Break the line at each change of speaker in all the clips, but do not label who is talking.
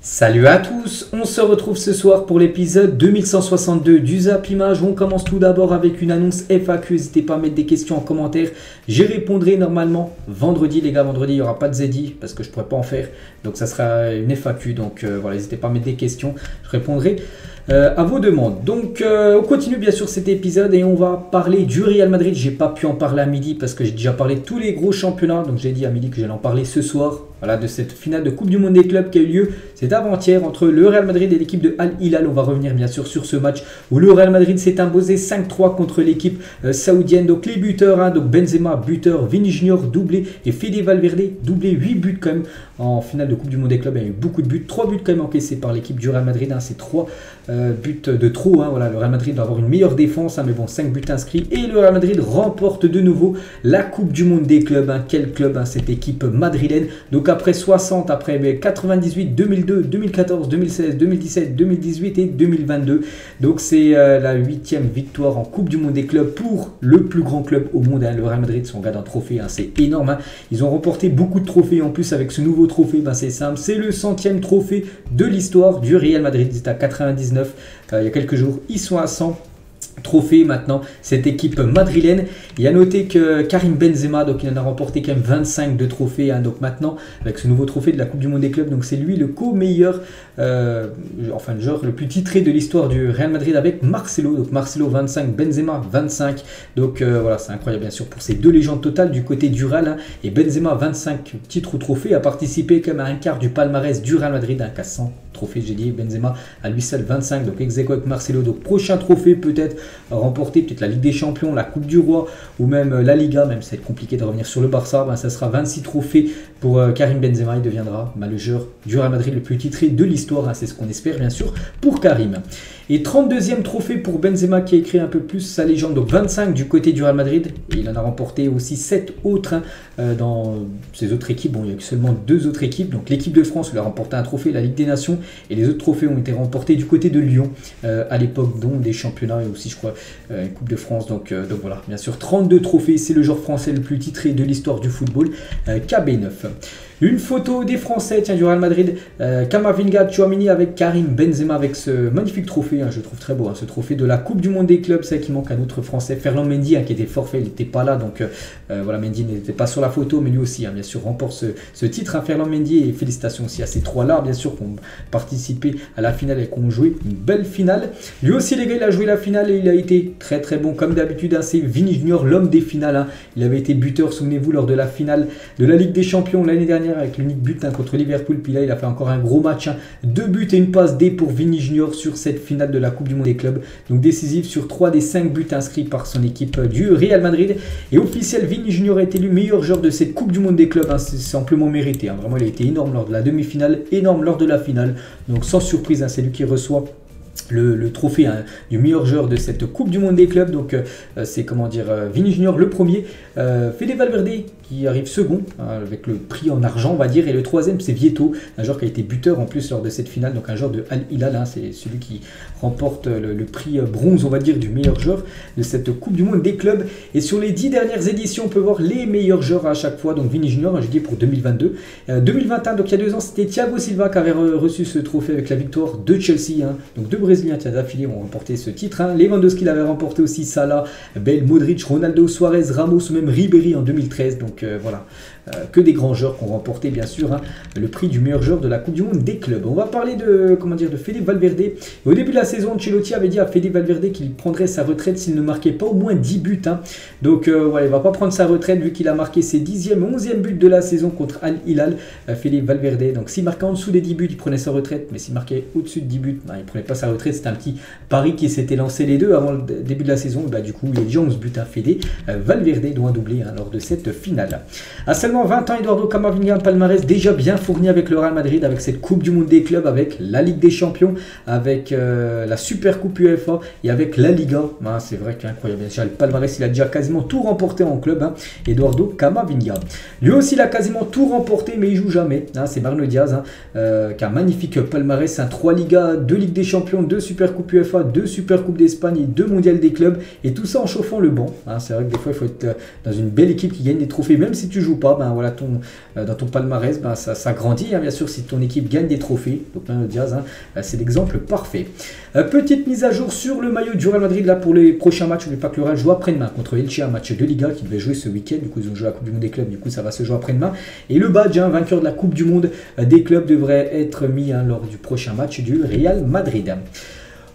Salut à tous, on se retrouve ce soir pour l'épisode 2162 du Zap Image. On commence tout d'abord avec une annonce FAQ, n'hésitez pas à mettre des questions en commentaire. J'y répondrai normalement vendredi les gars, vendredi il n'y aura pas de Zeddy parce que je ne pourrai pas en faire. Donc ça sera une FAQ, donc voilà, n'hésitez pas à mettre des questions, je répondrai à vos demandes. Donc on continue bien sûr cet épisode et on va parler du Real Madrid. J'ai pas pu en parler à midi parce que j'ai déjà parlé de tous les gros championnats. Donc j'ai dit à midi que j'allais en parler ce soir. Voilà, de cette finale de Coupe du Monde des clubs qui a eu lieu cet avant-hier entre le Real Madrid et l'équipe de Al Hilal. On va revenir bien sûr sur ce match où le Real Madrid s'est imposé 5-3 contre l'équipe saoudienne. Donc les buteurs, donc Benzema, buteur, Vini Junior, doublé et Fede Valverde, doublé, 8 buts quand même en finale de Coupe du Monde des clubs. Il y a eu beaucoup de buts, 3 buts quand même encaissés par l'équipe du Real Madrid. C'est 3 buts de trop. Voilà, le Real Madrid doit avoir une meilleure défense, mais bon, 5 buts inscrits. Et le Real Madrid remporte de nouveau la Coupe du Monde des clubs. Quel club, cette équipe madrilène. Donc après 60, après 98, 2002, 2014, 2016, 2017, 2018 et 2022. Donc c'est la 8e victoire en Coupe du Monde des clubs pour le plus grand club au monde. Le Real Madrid, son gars d'un trophée, c'est énorme. Ils ont remporté beaucoup de trophées. En plus, avec ce nouveau trophée, c'est simple. C'est le 100e trophée de l'histoire du Real Madrid. Ils étaient à 99 il y a quelques jours. Ils sont à 100. Trophée maintenant, cette équipe madrilène. Il y a noté que Karim Benzema, donc il en a remporté quand même 25 de trophées. Donc maintenant, avec ce nouveau trophée de la Coupe du Monde des clubs, donc c'est lui le co-meilleur, enfin le joueur le plus titré de l'histoire du Real Madrid avec Marcelo. Donc Marcelo 25, Benzema 25. Donc voilà, c'est incroyable bien sûr pour ces deux légendes totales du côté du Real. Et Benzema 25 titres ou trophées, a participé comme à un quart du palmarès du Real Madrid, qu'à 100 trophées. J'ai dit Benzema à lui seul 25, donc ex aequo avec Marcelo. Donc prochain trophée peut-être remporter peut-être la Ligue des Champions, la Coupe du Roi ou même la Liga, même si c'est compliqué de revenir sur le Barça, ça sera 26 trophées pour Karim Benzema. Il deviendra le joueur du Real Madrid le plus titré de l'histoire, c'est ce qu'on espère bien sûr pour Karim. Et 32e trophée pour Benzema qui a écrit un peu plus sa légende, donc 25 du côté du Real Madrid, et il en a remporté aussi 7 autres dans ces autres équipes. Bon, il y a seulement 2 autres équipes, donc l'équipe de France lui a remporté un trophée, la Ligue des Nations, et les autres trophées ont été remportés du côté de Lyon à l'époque, dont des championnats et aussi je crois une Coupe de France. Donc voilà, bien sûr 32 trophées, c'est le joueur français le plus titré de l'histoire du football, KB9. Une photo des Français, du Real Madrid, Camavinga, Tchouaméni avec Karim Benzema avec ce magnifique trophée, je trouve très beau, ce trophée de la Coupe du Monde des clubs. C'est qui manque un autre Français, Ferland Mendy, qui était forfait, il n'était pas là, donc voilà, Mendy n'était pas sur la photo, mais lui aussi, bien sûr, remporte ce titre, Ferland Mendy, et félicitations aussi à ces trois-là, bien sûr, qui ont participé à la finale et qui ont joué une belle finale. Lui aussi, les gars, il a joué la finale et il a été très très bon, comme d'habitude, c'est Vini Junior, l'homme des finales, il avait été buteur, souvenez-vous, lors de la finale de la Ligue des Champions l'année dernière, avec l'unique but contre Liverpool. Puis là il a fait encore un gros match, 2 buts et une passe D pour Vini Junior sur cette finale de la Coupe du Monde des clubs, donc décisif sur 3 des 5 buts inscrits par son équipe du Real Madrid. Et officiel, Vini Junior a été élu meilleur joueur de cette Coupe du Monde des clubs, c'est amplement mérité, vraiment il a été énorme lors de la demi-finale, énorme lors de la finale, donc sans surprise, c'est lui qui reçoit le trophée du meilleur joueur de cette Coupe du Monde des clubs. Donc c'est Vini Junior le premier, Fede Valverde qui arrive second avec le prix en argent on va dire, et le troisième c'est Vieto, un joueur qui a été buteur en plus lors de cette finale, donc un joueur de Al Hilal, c'est celui qui remporte le prix bronze on va dire du meilleur joueur de cette Coupe du Monde des clubs. Et sur les 10 dernières éditions on peut voir les meilleurs joueurs à chaque fois, donc Vini Junior, j'ai dit pour 2022, 2021, donc il y a 2 ans c'était Thiago Silva qui avait reçu ce trophée avec la victoire de Chelsea, donc 2 Brésiliens d'affilée ont remporté ce titre, Lewandowski l'avait remporté aussi, Salah, Bale, Modric, Ronaldo, Suarez, Ramos ou même Ribéry en 2013, donc voilà, que des grands joueurs qui ont remporté bien sûr le prix du meilleur joueur de la Coupe du Monde des clubs. On va parler de Fede Valverde. Et au début de la saison, Ancelotti avait dit à Fede Valverde qu'il prendrait sa retraite s'il ne marquait pas au moins 10 buts, donc voilà, il va pas prendre sa retraite vu qu'il a marqué ses 10e et 11e buts de la saison contre Al Hilal, Fede Valverde. Donc s'il marquait en dessous des 10 buts il prenait sa retraite, mais s'il marquait au-dessus de 10 buts il prenait pas sa retraite. C'était un petit pari qui s'était lancé les deux avant le début de la saison. Du coup il y a déjà 11 buts à Fede Valverde, dont un doublé lors de cette finale. À seulement 20 ans, Eduardo Camavinga, un palmarès déjà bien fourni avec le Real Madrid, avec cette Coupe du Monde des clubs, avec la Ligue des Champions, avec la Super Coupe UEFA et avec la Liga. C'est vrai qu'incroyable, déjà le palmarès, il a déjà quasiment tout remporté en club, Eduardo Camavinga. Lui aussi il a quasiment tout remporté, mais il joue jamais, c'est Mario Diaz qui a un magnifique palmarès, 3 Ligas, 2 Ligue des Champions, 2 Super Coupe UEFA, 2 Super Coupe d'Espagne et 2 Mondiales des clubs, et tout ça en chauffant le banc. C'est vrai que des fois il faut être dans une belle équipe qui gagne des trophées trophées, même si tu joues pas, ben voilà, dans ton palmarès, ben ça grandit, hein, bien sûr, si ton équipe gagne des trophées. Donc là, Diaz, hein, c'est l'exemple parfait. Petite mise à jour sur le maillot du Real Madrid là pour les prochains matchs. N'oubliez pas que le Real joue après-demain contre Elche, un match de Liga qui devait jouer ce week-end. Du coup, ils ont joué la Coupe du Monde des clubs, du coup, ça va se jouer après-demain. Et le badge, hein, vainqueur de la Coupe du Monde des clubs, devrait être mis, hein, lors du prochain match du Real Madrid.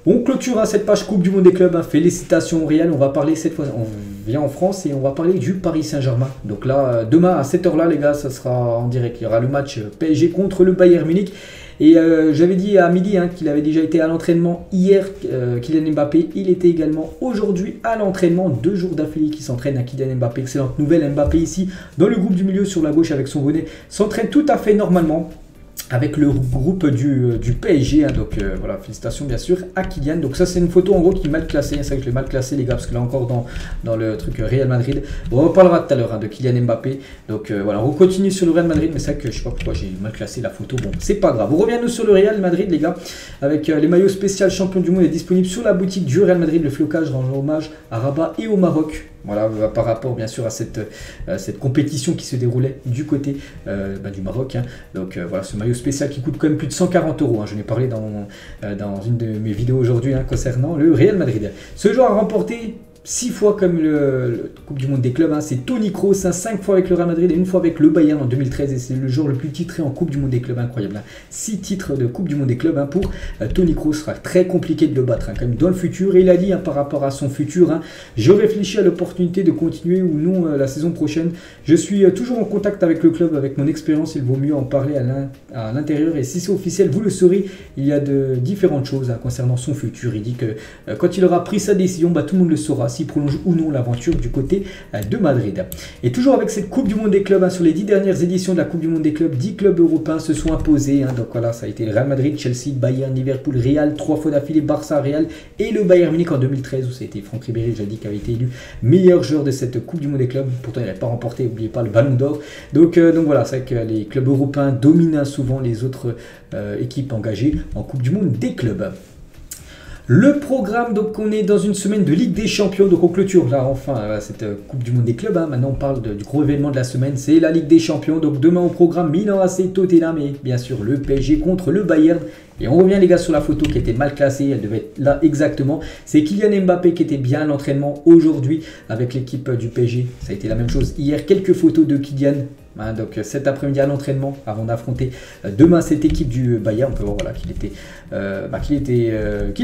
On clôturera cette page Coupe du Monde des clubs, hein. Félicitations au Real. On va parler cette fois, on vient en France et on va parler du Paris Saint-Germain. Donc là, demain à cette heure-là, les gars, ça sera en direct. Il y aura le match PSG contre le Bayern Munich. Et j'avais dit à midi, hein, qu'il avait déjà été à l'entraînement hier, Kylian Mbappé. Il était également aujourd'hui à l'entraînement, 2 jours d'affilée qui s'entraîne à Kylian Mbappé. Excellente nouvelle, Mbappé ici, dans le groupe du milieu sur la gauche avec son bonnet, s'entraîne tout à fait normalement avec le groupe du PSG, hein. Donc voilà, félicitations bien sûr à Kylian. Donc ça c'est une photo en gros qui est mal classée, c'est vrai que je l'ai mal classé les gars, parce que là encore dans le truc Real Madrid. Bon, on reparlera tout à l'heure, hein, de Kylian Mbappé. Donc voilà, on continue sur le Real Madrid, mais c'est vrai que je sais pas pourquoi j'ai mal classé la photo, bon c'est pas grave. On revient nous sur le Real Madrid les gars, avec les maillots spécial champion du monde est disponible sur la boutique du Real Madrid. Le flocage rend hommage à Rabat et au Maroc. Voilà, par rapport bien sûr à cette compétition qui se déroulait du côté du Maroc, hein. Donc voilà, ce maillot spécial qui coûte quand même plus de 140 €, hein. Je n'ai parlé dans une de mes vidéos aujourd'hui, hein, concernant le Real Madrid. Ce joueur a remporté 6 fois comme le Coupe du Monde des clubs, hein. C'est Toni Kroos, hein, 5 fois avec le Real Madrid et 1 fois avec le Bayern en 2013. Et c'est le joueur le plus titré en Coupe du Monde des clubs, incroyable, hein. 6 titres de Coupe du Monde des clubs, hein, pour Toni Kroos. Sera très compliqué de le battre, hein, quand même dans le futur. Et il a dit, hein, par rapport à son futur, hein, je réfléchis à l'opportunité de continuer ou non la saison prochaine. Je suis toujours en contact avec le club, avec mon expérience. Il vaut mieux en parler à l'intérieur. Et si c'est officiel, vous le saurez. Il y a de différentes choses, hein, concernant son futur. Il dit que quand il aura pris sa décision, tout le monde le saura, s'il prolonge ou non l'aventure du côté de Madrid. Et toujours avec cette Coupe du Monde des clubs, hein, sur les 10 dernières éditions de la Coupe du Monde des clubs, 10 clubs européens se sont imposés, hein. Donc voilà, ça a été le Real Madrid, Chelsea, Bayern, Liverpool, Real, 3 fois d'affilée, Barça, Real et le Bayern Munich en 2013, où ça a été Franck Ribéry, j'ai dit, qui avait été élu meilleur joueur de cette Coupe du Monde des clubs. Pourtant il n'avait pas remporté, n'oubliez pas, le Ballon d'Or. Donc voilà, c'est vrai que les clubs européens dominent souvent les autres équipes engagées en Coupe du Monde des clubs. Le programme, donc on est dans une semaine de Ligue des Champions, donc on clôture là enfin cette Coupe du Monde des clubs, hein. Maintenant on parle du gros événement de la semaine, c'est la Ligue des Champions. Donc demain au programme, Milan AC, Tottenham et bien sûr le PSG contre le Bayern. Et on revient les gars sur la photo qui était mal classée, elle devait être là exactement. C'est Kylian Mbappé qui était bien à l'entraînement aujourd'hui avec l'équipe du PSG. Ça a été la même chose hier, quelques photos de Kylian. Hein, donc cet après-midi à l'entraînement avant d'affronter demain cette équipe du Bayern. On peut voir voilà, qu'il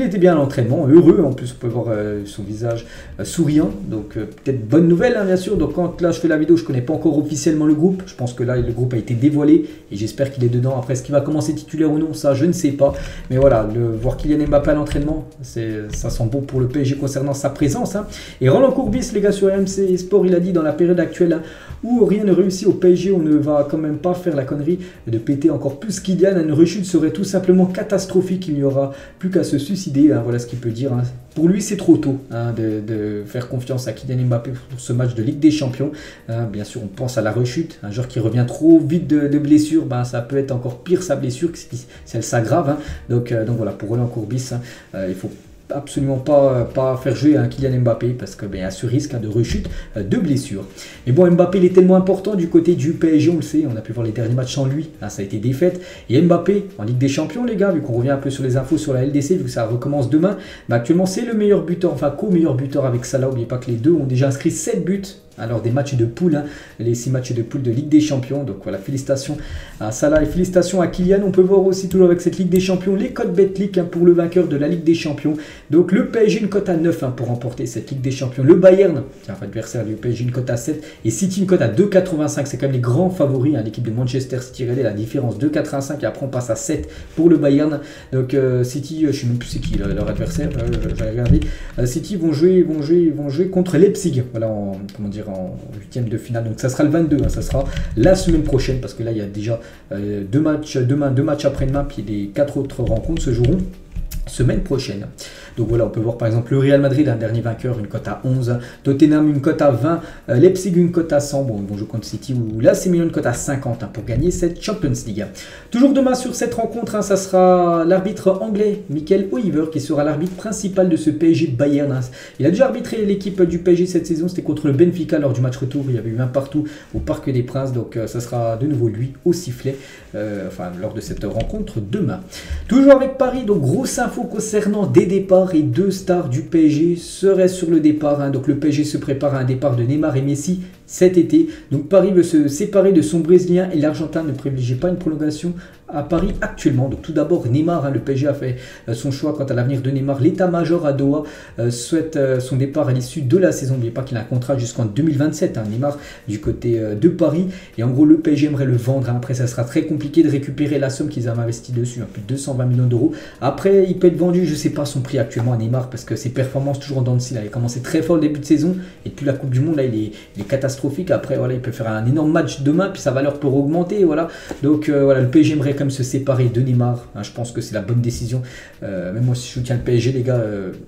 était bien à l'entraînement, heureux. En plus on peut voir son visage souriant. Donc peut-être bonne nouvelle, hein, bien sûr. Donc quand là je fais la vidéo, je ne connais pas encore officiellement le groupe. Je pense que là le groupe a été dévoilé et j'espère qu'il est dedans. Après, est-ce qu'il va commencer titulaire ou non, ça je ne sais pas. Mais voilà, voir Kylian Mbappé à l'entraînement, ça sent bon pour le PSG concernant sa présence, hein. Et Roland Courbis les gars sur RMC Sport, il a dit dans la période actuelle, hein, où rien ne réussit au PSG, on ne va quand même pas faire la connerie de péter encore plus Kylian. Une rechute serait tout simplement catastrophique, il n'y aura plus qu'à se suicider, hein. Voilà ce qu'il peut dire, hein. Pour lui c'est trop tôt, hein, de faire confiance à Kylian Mbappé pour ce match de Ligue des Champions, hein. Bien sûr on pense à la rechute, un joueur qui revient trop vite de blessure, ça peut être encore pire sa blessure si elle s'aggrave, hein. Donc voilà, pour Roland Courbis, hein, il faut absolument pas faire jouer un Kylian Mbappé parce que à ce risque, hein, de rechute, de blessure. Mais bon, Mbappé il est tellement important du côté du PSG, on le sait, on a pu voir les derniers matchs sans lui, hein, ça a été défaite. Et Mbappé en Ligue des Champions les gars, vu qu'on revient un peu sur les infos sur la LDC, vu que ça recommence demain, actuellement c'est le meilleur buteur, enfin co-meilleur buteur avec Salah. N'oubliez pas que les deux ont déjà inscrit 7 buts. Alors des matchs de poule, hein, les 6 matchs de poule de Ligue des Champions. Donc voilà, félicitations à Salah et félicitations à Kylian. On peut voir aussi toujours avec cette Ligue des Champions les cotes Betclic, hein, pour le vainqueur de la Ligue des Champions. Donc le PSG une cote à 9, hein, pour remporter cette Ligue des Champions. Le Bayern, adversaire du PSG, une cote à 7 et City une cote à 2,85. C'est quand même les grands favoris, hein, l'équipe de Manchester City. Regardez la différence, 2,85 et après on passe à 7 pour le Bayern. Donc City, je ne sais même plus c'est qui leur adversaire, j'ai regardé. City vont jouer contre Leipzig. Voilà, en 8e de finale, donc ça sera le 22, hein, ça sera la semaine prochaine parce que là il y a déjà 2 matchs demain, 2 matchs après-demain, puis les 4 autres rencontres se joueront semaine prochaine. Donc voilà, on peut voir par exemple le Real Madrid, un dernier vainqueur, une cote à 11, Tottenham une cote à 20, Leipzig une cote à 100, bon, ils vont jouer contre City, ou là c'est Milan une cote à 50 pour gagner cette Champions League. Toujours demain sur cette rencontre, ça sera l'arbitre anglais, Michael Oliver, qui sera l'arbitre principal de ce PSG Bayern. Il a déjà arbitré l'équipe du PSG cette saison, c'était contre le Benfica lors du match retour, il y avait eu un partout au Parc des Princes, donc ça sera de nouveau lui au sifflet, lors de cette rencontre demain. Toujours avec Paris, donc grosse info concernant des départs, et deux stars du PSG seraient sur le départ. Donc le PSG se prépare à un départ de Neymar et Messi cet été. Donc Paris veut se séparer de son Brésilien et l'Argentin ne privilégie pas une prolongation à Paris actuellement. Donc tout d'abord Neymar, le PSG a fait son choix quant à l'avenir de Neymar. L'état-major à Doha souhaite son départ à l'issue de la saison. N'oubliez pas qu'il a un contrat jusqu'en 2027, Neymar du côté de Paris. Et en gros le PSG aimerait le vendre. Après ça sera très compliqué de récupérer la somme qu'ils avaient investi dessus, plus de 220 millions d'euros. Après il peut être vendu, je ne sais pas son prix actuellement à Neymar parce que ses performances toujours en dents de scie. Il a commencé très fort le début de saison et depuis la Coupe du Monde là il est catastrophique. Après voilà, il peut faire un énorme match demain puis sa valeur peut augmenter. Voilà. Donc voilà, le PSG aimerait quand même se séparer de Neymar. Je pense que c'est la bonne décision. Même moi si je soutiens le PSG les gars,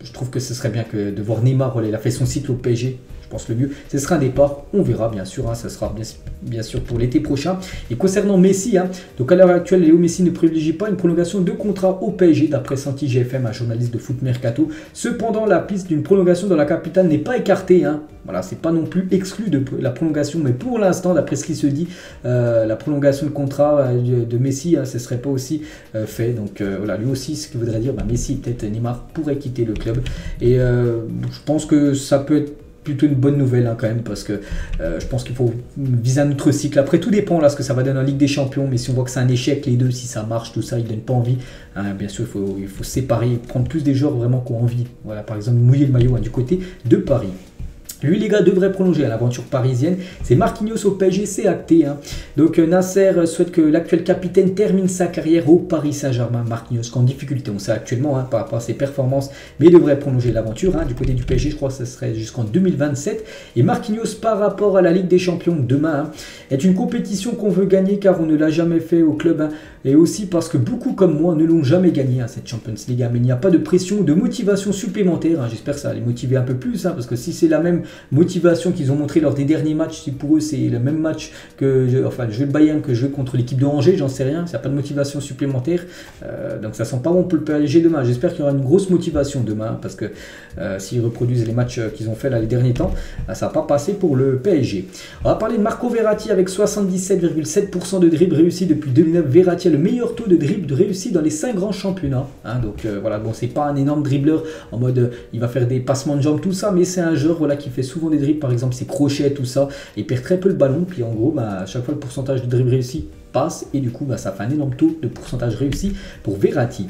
je trouve que ce serait bien que de voir Neymar. Voilà, il a fait son cycle au PSG. Je pense le mieux, ce sera un départ, on verra bien sûr, ça sera bien sûr pour l'été prochain. Et concernant Messi, donc à l'heure actuelle, Léo Messi ne privilégie pas une prolongation de contrat au PSG, d'après Santi GFM, un journaliste de Foot Mercato. Cependant, la piste d'une prolongation dans la capitale n'est pas écartée. Voilà, c'est pas non plus exclu de la prolongation, mais pour l'instant, d'après ce qui se dit, la prolongation de contrat de Messi, ce serait pas aussi fait. Donc voilà, lui aussi, ce qui voudrait dire, Messi, peut-être Neymar pourrait quitter le club. Et je pense que ça peut être plutôt une bonne nouvelle quand même parce que je pense qu'il faut viser un autre cycle. Après tout dépend là ce que ça va donner en Ligue des Champions, mais si on voit que c'est un échec les deux, si ça marche tout ça, ils donnent pas envie. Bien sûr il faut séparer, prendre plus des joueurs vraiment qui ont envie. Voilà, par exemple mouiller le maillot du côté de Paris. Lui, les gars, devrait prolonger à l'aventure parisienne. C'est Marquinhos au PSG, c'est acté. Donc Nasser souhaite que l'actuel capitaine termine sa carrière au Paris Saint-Germain. Marquinhos qu'en difficulté, on sait actuellement par rapport à ses performances, mais il devrait prolonger l'aventure. Du côté du PSG, je crois que ce serait jusqu'en 2027. Et Marquinhos, par rapport à la Ligue des Champions demain, est une compétition qu'on veut gagner car on ne l'a jamais fait au club. Et aussi parce que beaucoup comme moi ne l'ont jamais gagné cette Champions League. Mais il n'y a pas de pression ou de motivation supplémentaire. J'espère que ça va les motiver un peu plus. Parce que si c'est la même motivation qu'ils ont montré lors des derniers matchs, si pour eux c'est le même match que le jeu de Bayern que je contre l'équipe de Angers, j'en sais rien, ça n'a pas de motivation supplémentaire, donc ça sent pas bon pour le PSG demain. J'espère qu'il y aura une grosse motivation demain parce que s'ils reproduisent les matchs qu'ils ont fait là les derniers temps, ça va pas passer pour le PSG. On va parler de Marco Verratti avec 77,7% de dribble réussi depuis 2009. Verratti a le meilleur taux de dribble réussi dans les 5 grands championnats. Donc voilà, bon, c'est pas un énorme dribbleur en mode il va faire des passements de jambes tout ça, mais c'est un joueur qui fait souvent des dribbles, par exemple ses crochets, tout ça, et perd très peu le ballon, puis en gros à chaque fois le pourcentage de dribble réussi passe, et du coup ça fait un énorme taux de pourcentage réussi pour Verratti.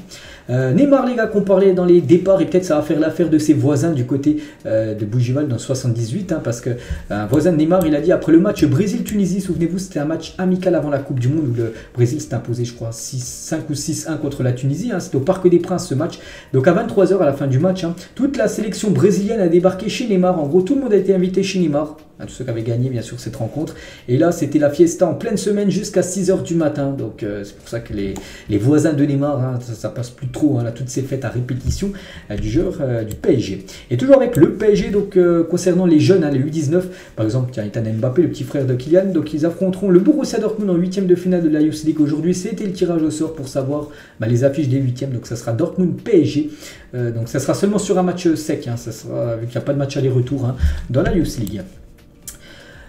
Neymar les gars qu'on parlait dans les départs, et peut-être ça va faire l'affaire de ses voisins du côté de Bougival dans 78, parce que un voisin de Neymar il a dit après le match Brésil-Tunisie, souvenez-vous c'était un match amical avant la Coupe du Monde où le Brésil s'est imposé je crois 5 ou 6-1 contre la Tunisie, c'était au Parc des Princes ce match. Donc à 23 h à la fin du match, toute la sélection brésilienne a débarqué chez Neymar. En gros tout le monde a été invité chez Neymar, tous ceux qui avaient gagné bien sûr cette rencontre, et là c'était la fiesta en pleine semaine jusqu'à 6 h du matin. Donc c'est pour ça que les voisins de Neymar, ça passe plus trop là, toutes ces fêtes à répétition du joueur du PSG. Et toujours avec le PSG, donc concernant les jeunes, les U19 par exemple, tiens, Ethan Mbappé, le petit frère de Kylian, donc ils affronteront le Borussia Dortmund en 8e de finale de la Youth League aujourd'hui. C'était le tirage au sort pour savoir les affiches des 8e, donc ça sera Dortmund PSG, donc ça sera seulement sur un match sec, ça sera, vu qu'il n'y a pas de match aller-retour dans la Youth League.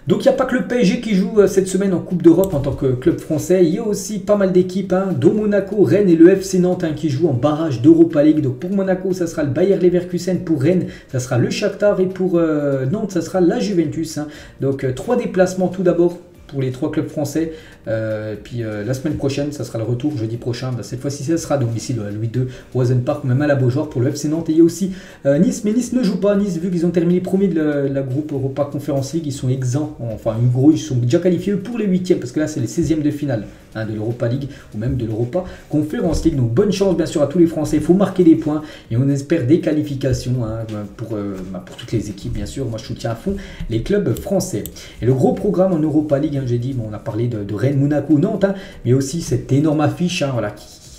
Donc il n'y a pas que le PSG qui joue cette semaine en Coupe d'Europe en tant que club français, il y a aussi pas mal d'équipes, dont Monaco, Rennes et le FC Nantes qui jouent en barrage d'Europa League. Donc pour Monaco ça sera le Bayer Leverkusen, pour Rennes ça sera le Shakhtar et pour Nantes ça sera la Juventus. Donc 3 déplacements tout d'abord pour les 3 clubs français, puis la semaine prochaine ça sera le retour jeudi prochain, cette fois-ci ça sera domicile à Louis II, Roisen Park, même à la Beaujoire pour le FC Nantes. Et il y a aussi Nice, mais Nice ne joue pas. Nice, vu qu'ils ont terminé premier de la groupe Europa Conference League, ils sont exempts, enfin en gros ils sont déjà qualifiés pour les 8e, parce que là c'est les 16e de finale de l'Europa League ou même de l'Europa Conference League. Donc bonne chance bien sûr à tous les Français, il faut marquer des points et on espère des qualifications pour toutes les équipes bien sûr. Moi je soutiens à fond les clubs français. Et le gros programme en Europa League, j'ai dit, on a parlé de Rennes, Monaco, Nantes, mais aussi cette énorme affiche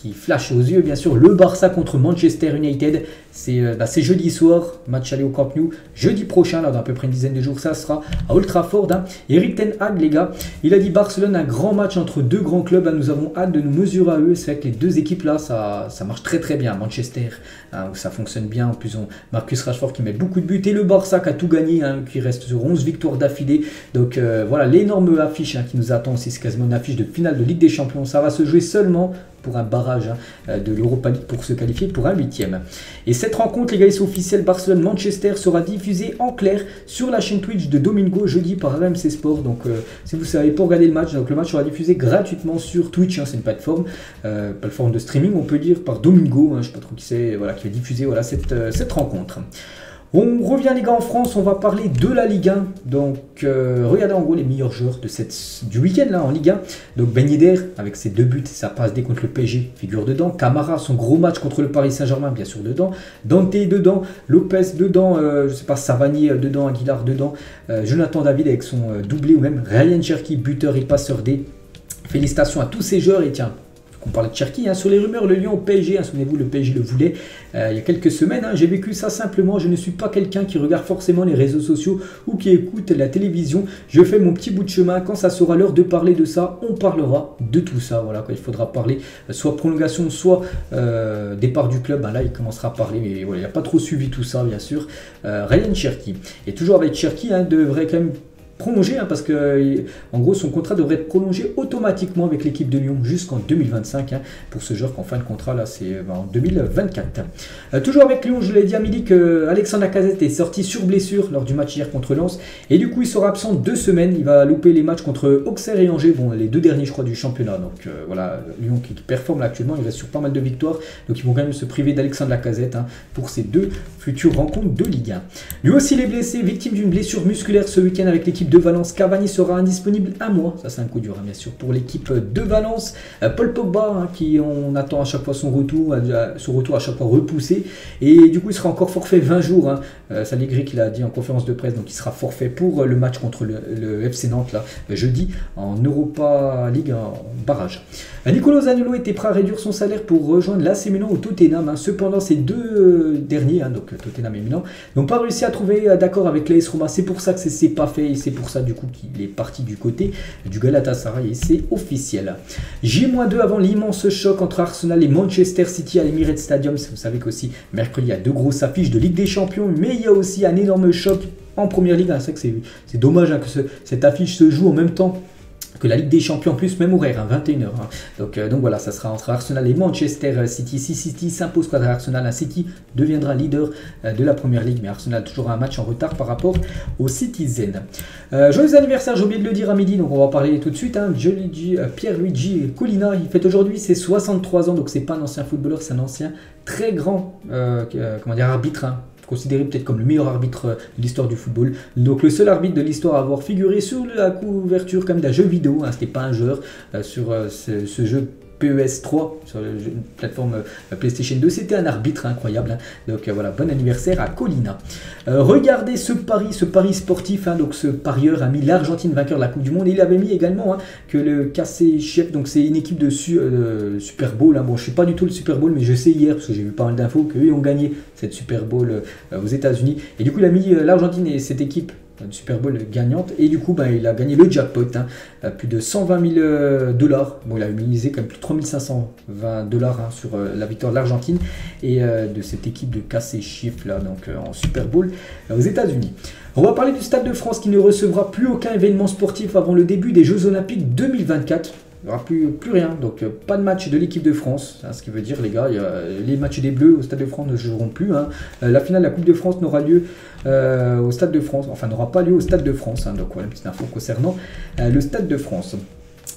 qui flash aux yeux, bien sûr, le Barça contre Manchester United. C'est jeudi soir, match aller au Camp Nou. Jeudi prochain, là, dans à peu près une dizaine de jours, ça sera à Old Trafford. Hein. Eric Ten Hag, les gars, il a dit Barcelone, un grand match entre deux grands clubs. Hein. Nous avons hâte de nous mesurer à eux. C'est vrai que les deux équipes là, ça marche très très bien. Manchester, hein, ça fonctionne bien. En plus, Marcus Rashford qui met beaucoup de buts. Et le Barça qui a tout gagné, hein, qui reste sur 11 victoires d'affilée. Donc voilà, l'énorme affiche hein, qui nous attend aussi. C'est quasiment une affiche de finale de Ligue des Champions. Ça va se jouer seulement pour un barrage hein, de l'Europa League pour se qualifier pour un 8e. Et cette rencontre, les gars, c'est officiel, Barcelone-Manchester sera diffusée en clair sur la chaîne Twitch de Domingo jeudi par RMC Sport. Donc si vous savez pas regarder le match, donc le match sera diffusé gratuitement sur Twitch, hein, c'est une plateforme de streaming, on peut dire, par Domingo, hein, je ne sais pas trop qui c'est, voilà, qui va diffuser voilà, cette rencontre. On revient les gars en France, on va parler de la Ligue 1. Donc regardez en gros les meilleurs joueurs du week-end là en Ligue 1. Donc Ben Yedder avec ses 2 buts, sa passe D contre le PSG figure dedans. Camara, son gros match contre le Paris Saint-Germain bien sûr dedans. Dante dedans, Lopez dedans, je sais pas, Savanier dedans, Aguilar dedans. Jonathan David avec son doublé ou même Ryan Cherki, buteur et passeur D. Félicitations à tous ces joueurs et tiens. On parlait de Cherki, hein, sur les rumeurs, le Lyon au PSG, hein, souvenez-vous, le PSG le voulait il y a quelques semaines. Hein, j'ai vécu ça simplement, je ne suis pas quelqu'un qui regarde forcément les réseaux sociaux ou qui écoute la télévision. Je fais mon petit bout de chemin, quand ça sera l'heure de parler de ça, on parlera de tout ça. Voilà, quand il faudra parler, soit prolongation, soit départ du club, hein, là il commencera à parler, mais voilà, il n'a pas trop suivi tout ça, bien sûr. Ryan Cherki, et toujours avec Cherki, hein, devrait quand même prolongé hein, parce que en gros son contrat devrait être prolongé automatiquement avec l'équipe de Lyon jusqu'en 2025 hein, pour ce joueur qu'en fin de contrat là c'est en 2024. Toujours avec Lyon, je l'ai dit à midi que Alexandre Lacazette est sorti sur blessure lors du match hier contre Lens et du coup il sera absent 2 semaines, il va louper les matchs contre Auxerre et Angers, bon les 2 derniers je crois du championnat, donc voilà Lyon qui performe là, actuellement, il reste sur pas mal de victoires, donc ils vont quand même se priver d'Alexandre Lacazette hein, pour ces 2 futures rencontres de Ligue 1. Lui aussi il est blessé, victime d'une blessure musculaire ce week-end avec l'équipe de Valence. Cavani sera indisponible 1 mois, ça c'est un coup dur hein, bien sûr pour l'équipe de Valence. Paul Pogba hein, qui on attend à chaque fois son retour à chaque fois repoussé et du coup il sera encore forfait 20 jours hein. Allegri qui l'a dit en conférence de presse, donc il sera forfait pour le match contre le FC Nantes là jeudi en Europa League en barrage. Nicolo Zaniolo était prêt à réduire son salaire pour rejoindre l'AC Milan au Tottenham hein. Cependant ces 2 derniers hein, donc Tottenham et Milan n'ont pas réussi à trouver d'accord avec l'AS Roma, c'est pour ça que c'est pas fait et c'est pour ça du coup qu'il est parti du côté du Galatasaray et c'est officiel. J-2 avant l'immense choc entre Arsenal et Manchester City à l'Emirates Stadium. Vous savez qu'aussi mercredi il y a 2 grosses affiches de Ligue des Champions, mais il y a aussi un énorme choc en Première Ligue. C'est vrai que c'est dommage hein, que cette affiche se joue en même temps que la Ligue des Champions, plus même horaire, hein, 21h. Hein. Donc voilà, ça sera entre Arsenal et Manchester City. Si City s'impose contre Arsenal, un City deviendra leader de la Première Ligue, mais Arsenal toujours un match en retard par rapport aux Citizens. Joyeux anniversaire, j'ai oublié de le dire à midi, donc on va parler tout de suite. Hein. Pierluigi Collina, il fête aujourd'hui ses 63 ans, donc c'est pas un ancien footballeur, c'est un ancien très grand arbitre. Hein. Considéré peut-être comme le meilleur arbitre de l'histoire du football. Donc le seul arbitre de l'histoire à avoir figuré sur la couverture comme d'un jeu vidéo, hein, c'était pas un joueur sur ce jeu PES 3 sur la plateforme PlayStation 2, c'était un arbitre incroyable. Hein. Donc voilà, bon anniversaire à Collina. Regardez ce pari sportif. Hein, donc ce parieur a mis l'Argentine vainqueur de la Coupe du Monde. Et il avait mis également hein, que le KC Chief, donc c'est une équipe de Super Bowl. Hein. Bon, je ne suis pas du tout le Super Bowl, mais je sais hier, parce que j'ai vu pas mal d'infos, qu'eux ont gagné cette Super Bowl aux États-Unis. Et du coup, il a mis l'Argentine et cette équipe une Super Bowl gagnante et du coup il a gagné le jackpot hein, plus de 120 000 $. Bon, il a misé quand même plus de 3520 $ hein, sur la victoire de l'Argentine et de cette équipe de KC Chiefs là, donc en Super Bowl aux États-Unis. On va parler du Stade de France qui ne recevra plus aucun événement sportif avant le début des Jeux Olympiques 2024. Il n'y aura plus rien, donc pas de match de l'équipe de France, hein, ce qui veut dire les gars, les matchs des Bleus au Stade de France ne joueront plus. Hein. La finale de la Coupe de France n'aura lieu au Stade de France, enfin n'aura pas lieu au Stade de France, hein, donc voilà une petite info concernant le Stade de France.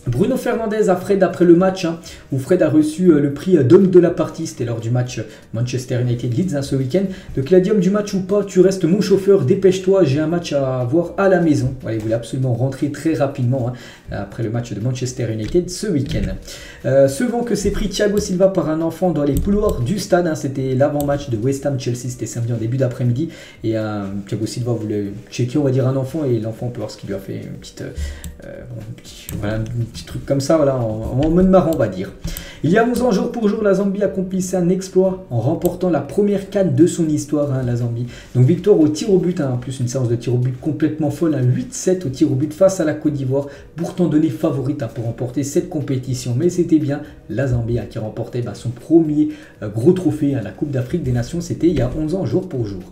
Bruno Fernandes à Fred après le match, hein, où Fred a reçu le prix d'homme de la partie, c'était lors du match Manchester United-Leeds hein, ce week-end. Donc il a dit homme du match ou pas, tu restes mon chauffeur, dépêche-toi, j'ai un match à voir à la maison. Voilà, il voulait absolument rentrer très rapidement hein, après le match de Manchester United ce week-end. Ce vent que s'est pris Thiago Silva par un enfant dans les couloirs du stade, hein, c'était l'avant-match de West Ham-Chelsea, c'était samedi en début d'après-midi. Et Thiago Silva voulait checker, on va dire, un enfant, et l'enfant, on peut voir ce qu'il lui a fait, une petite petits trucs comme ça, voilà, en mode marrant, on va dire. Il y a 11 ans, jour pour jour, la Zambie accomplissait un exploit en remportant la première CAN de son histoire, la Zambie. Donc victoire au tir au but, en plus une séance de tir au but complètement folle, 8-7 au tir au but face à la Côte d'Ivoire, pourtant donnée favorite pour remporter cette compétition. Mais c'était bien la Zambie qui remportait son premier gros trophée, la Coupe d'Afrique des Nations, c'était il y a 11 ans, jour pour jour.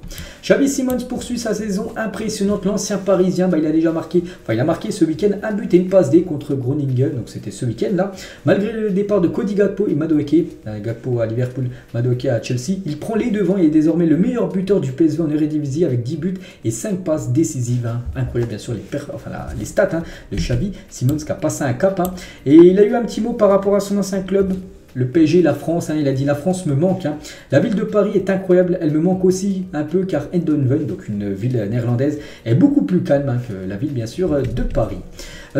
Xavi Simons poursuit sa saison impressionnante, l'ancien Parisien, il a déjà marqué, il a marqué ce week-end un but et une passe D contre Groningen, donc c'était ce week-end là. Malgré le départ de Cody Gakpo et Madueke, Gakpo à Liverpool, Madueke à Chelsea, il prend les devants et est désormais le meilleur buteur du PSV en Eredivisie avec 10 buts et 5 passes décisives. Incroyable bien sûr les stats de Xavi Simons qui a passé un cap. Et il a eu un petit mot par rapport à son ancien club. Le PSG, la France, il a dit la France me manque. La ville de Paris est incroyable, elle me manque aussi un peu car Eindhoven, donc une ville néerlandaise, est beaucoup plus calme que la ville bien sûr de Paris.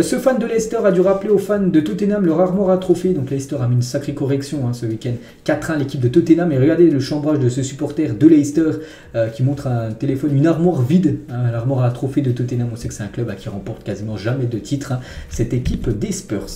Ce fan de Leicester a dû rappeler aux fans de Tottenham leur armoire à trophée. Donc Leicester a mis une sacrée correction ce week-end. 4-1 l'équipe de Tottenham. Et regardez le chambrage de ce supporter de Leicester qui montre un téléphone, une armoire vide. L'armoire à trophée de Tottenham. On sait que c'est un club qui remporte quasiment jamais de titre. Cette équipe des Spurs.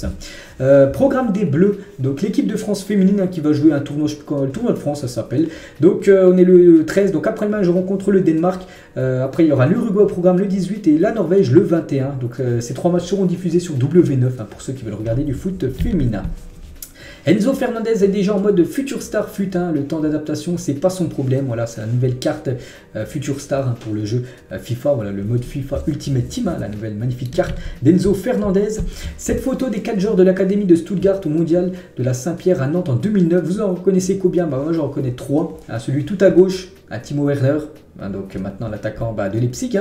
Programme des Bleus. Donc l'équipe de France féminine qui va jouer un tournoi, le tournoi de France ça s'appelle. Donc on est le 13. Donc après le match, je rencontre le Danemark. Après il y aura l'Uruguay au programme le 18 et la Norvège le 21. Donc ces 3 matchs seront diffusés sur W9 pour ceux qui veulent regarder du foot féminin. Enzo Fernandez est déjà en mode Future Star FUT, le temps d'adaptation c'est pas son problème, voilà c'est la nouvelle carte Future Star pour le jeu FIFA, voilà le mode FIFA Ultimate Team, la nouvelle magnifique carte d'Enzo Fernandez. Cette photo des 4 joueurs de l'académie de Stuttgart au mondial de la Saint-Pierre à Nantes en 2009, vous en reconnaissez combien? Moi j'en reconnais 3, celui tout à gauche, Timo Werner, donc maintenant l'attaquant de Leipzig.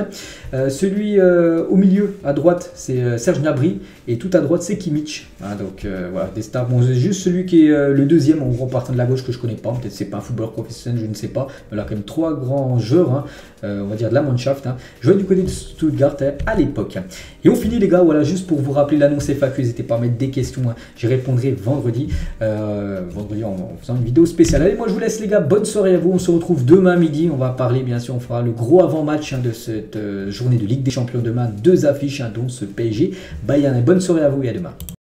Celui au milieu à droite c'est Serge Gnabry et tout à droite c'est Kimmich. Donc voilà des stars. Bon, c'est juste celui qui est le deuxième en gros partant de la gauche que je connais pas. Peut-être c'est pas un footballeur professionnel, je ne sais pas. Mais là quand même 3 grands joueurs, on va dire de la Mannschaft. Jouaient du côté de Stuttgart à l'époque. Et on finit les gars, voilà juste pour vous rappeler l'annonce FAQ. N'hésitez pas à mettre des questions. J'y répondrai vendredi. Vendredi en faisant une vidéo spéciale. Allez moi je vous laisse les gars. Bonne soirée à vous. On se retrouve demain midi. On va parler bien sûr. On fera le gros avant-match de cette journée de Ligue des Champions demain. 2 affiches dont ce PSG Bayern. Bonne soirée à vous et à demain.